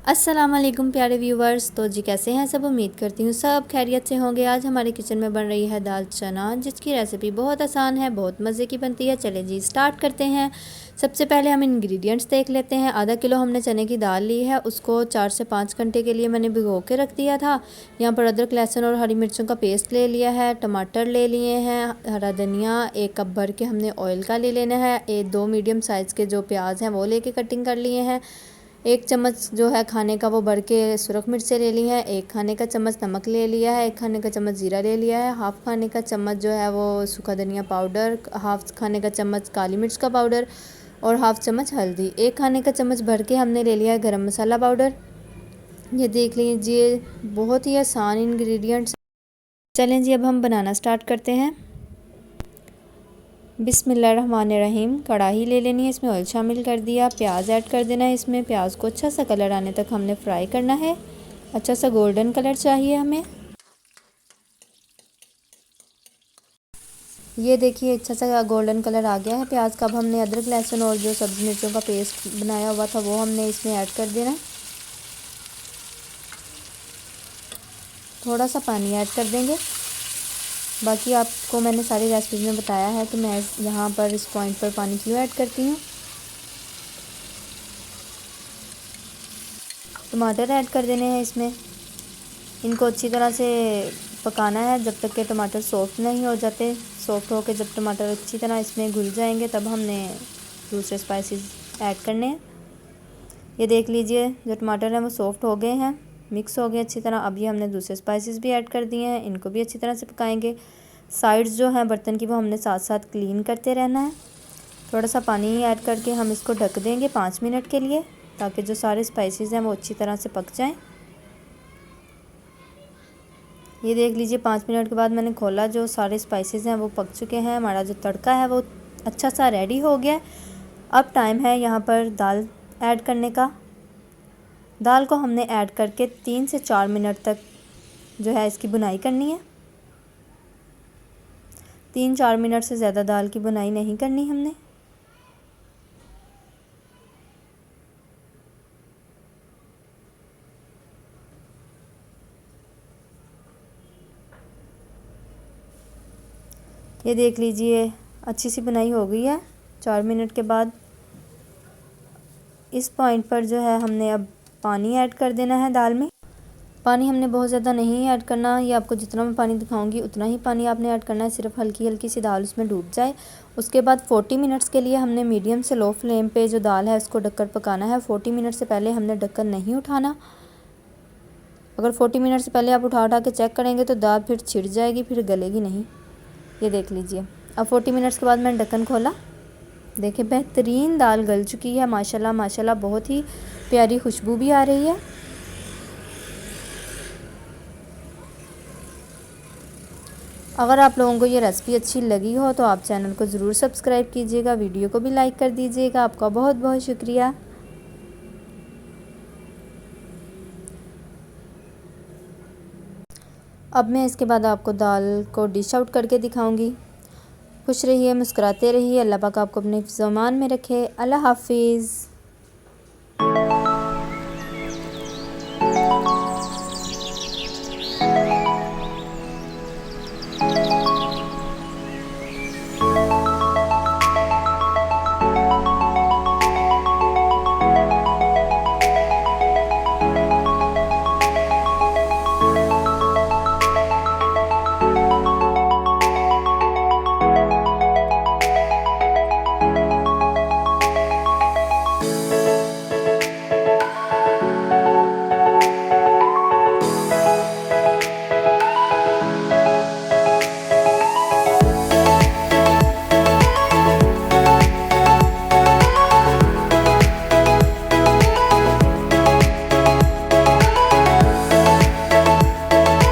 अस्सलाम वालेकुम प्यारे व्यूवर्स। तो जी कैसे हैं सब, उम्मीद करती हूँ सब खैरियत से होंगे। आज हमारे किचन में बन रही है दाल चना, जिसकी रेसिपी बहुत आसान है, बहुत मज़े की बनती है। चले जी स्टार्ट करते हैं। सबसे पहले हम इंग्रेडिएंट्स देख लेते हैं। आधा किलो हमने चने की दाल ली है, उसको 4 से 5 घंटे के लिए मैंने भिगो के रख दिया था। यहाँ पर अदरक लहसुन और हरी मिर्चों का पेस्ट ले लिया है, टमाटर ले लिए हैं, हरा धनिया 1 कप भर के हमने ऑयल का ले लेना है, 2 मीडियम साइज़ के जो प्याज हैं वो लेके कटिंग कर लिए हैं। 1 चम्मच जो है खाने का वो भर के सुरख मिर्चें ले ली हैं, 1 खाने का चम्मच नमक ले लिया है, 1 खाने का चम्मच जीरा ले लिया है, हाफ़ खाने का चम्मच जो है वो सूखा धनिया पाउडर, हाफ़ खाने का चम्मच काली मिर्च का पाउडर और हाफ़ चम्मच हल्दी, 1 खाने का चम्मच भर के हमने ले लिया है गरम मसाला पाउडर। ये देख लीजिए बहुत ही आसान इंग्रेडिएंट्स। चलें जी अब हम बनाना स्टार्ट करते हैं। बिस्मिल्लाहिर्रहमानिर्रहीम। कढ़ाई ले लेनी है, इसमें ऑयल शामिल कर दिया, प्याज ऐड कर देना है। इसमें प्याज को अच्छा सा कलर आने तक हमने फ्राई करना है, अच्छा सा गोल्डन कलर चाहिए हमें। ये देखिए अच्छा सा गोल्डन कलर आ गया है प्याज का। अब हमने अदरक लहसुन और जो सब्ज़ी मिर्चों का पेस्ट बनाया हुआ था वो हमने इसमें ऐड कर देना है। थोड़ा सा पानी ऐड कर देंगे। बाकी आपको मैंने सारी रेसिपीज़ में बताया है कि मैं यहाँ पर इस पॉइंट पर पानी क्यों ऐड करती हूँ। टमाटर ऐड कर देने हैं इसमें। इनको अच्छी तरह से पकाना है जब तक के टमाटर सॉफ्ट नहीं हो जाते। सॉफ्ट होकर जब टमाटर अच्छी तरह इसमें घुल जाएंगे तब हमने दूसरे स्पाइसेस ऐड करने हैं। ये देख लीजिए जो टमाटर हैं वो सॉफ्ट हो गए हैं, मिक्स हो गए अच्छी तरह। अब ये हमने दूसरे स्पाइसेस भी ऐड कर दिए हैं, इनको भी अच्छी तरह से पकाएंगे। साइड्स जो हैं बर्तन की वो हमने साथ साथ क्लीन करते रहना है। थोड़ा सा पानी ऐड करके हम इसको ढक देंगे 5 मिनट के लिए, ताकि जो सारे स्पाइसेस हैं वो अच्छी तरह से पक जाएं। ये देख लीजिए 5 मिनट के बाद मैंने खोला, जो सारे स्पाइसेस हैं वो पक चुके हैं। हमारा जो तड़का है वो अच्छा सा रेडी हो गया। अब टाइम है यहाँ पर दाल ऐड करने का। दाल को हमने ऐड करके 3 से 4 मिनट तक जो है इसकी बुनाई करनी है। 3-4 मिनट से ज़्यादा दाल की बुनाई नहीं करनी हमने। ये देख लीजिए अच्छी सी बुनाई हो गई है 4 मिनट के बाद। इस पॉइंट पर जो है हमने अब पानी ऐड कर देना है दाल में। पानी हमने बहुत ज़्यादा नहीं ऐड करना, ये आपको जितना मैं पानी दिखाऊंगी उतना ही पानी आपने ऐड करना है, सिर्फ हल्की हल्की सी दाल उसमें डूब जाए। उसके बाद 40 मिनट्स के लिए हमने मीडियम से लो फ्लेम पे जो दाल है उसको ढककर पकाना है। 40 मिनट से पहले हमने ढक्कन नहीं उठाना। अगर 40 मिनट से पहले आप उठा के चेक करेंगे तो दाल फिर छिड़ जाएगी, फिर गलेगी नहीं। ये देख लीजिए अब 40 मिनट्स के बाद मैंने ढक्कन खोला। देखिए बेहतरीन दाल गल चुकी है माशाल्लाह माशाल्लाह, बहुत ही प्यारी खुशबू भी आ रही है। अगर आप लोगों को ये रेसिपी अच्छी लगी हो तो आप चैनल को ज़रूर सब्सक्राइब कीजिएगा, वीडियो को भी लाइक कर दीजिएगा। आपका बहुत बहुत शुक्रिया। अब मैं इसके बाद आपको दाल को डिश आउट करके दिखाऊंगी। खुश रहिए, मुस्कुराते रहिए। अल्लाह पाक आपको अपने फ़िज़्-ओ-अमान में रखे। अल्लाह हाफिज़।